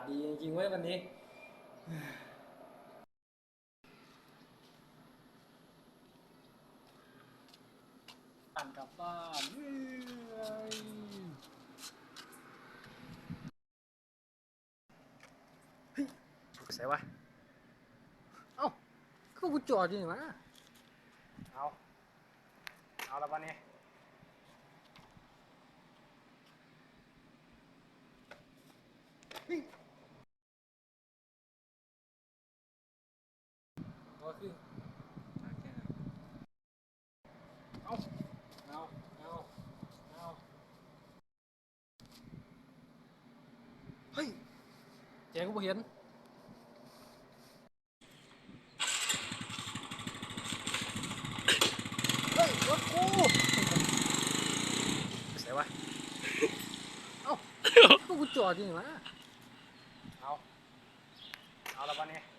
ดีจริงๆเว้ยวันนี้ปั่นกลับบ้านเฮ้ยใส่วะเอ้าก็กูจอดอยู่นี่วะเอาละวันนี้ก็คือเอาเอาเอาเอาเฮ้ยแจงกูบ่เห็นเฮ้ยรถกูใส่วะเอ้าก็กูจอดอยู่นี่วะเอาละวันนี้